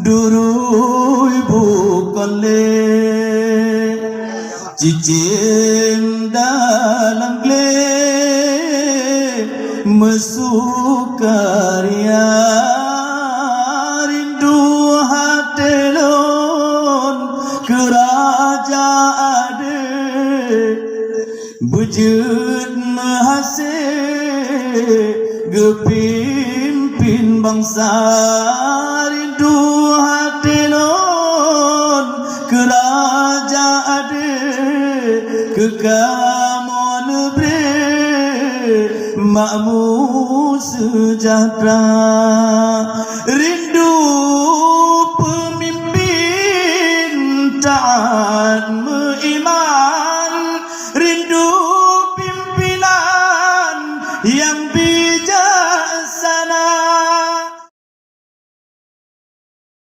Durui bukale cicing dalam gle mesukaria rindu hatelon kerajaan bujud mahasih gepimpin bangsa rindu hatelon kerajaan kekamon bre makmur sejahtera rindu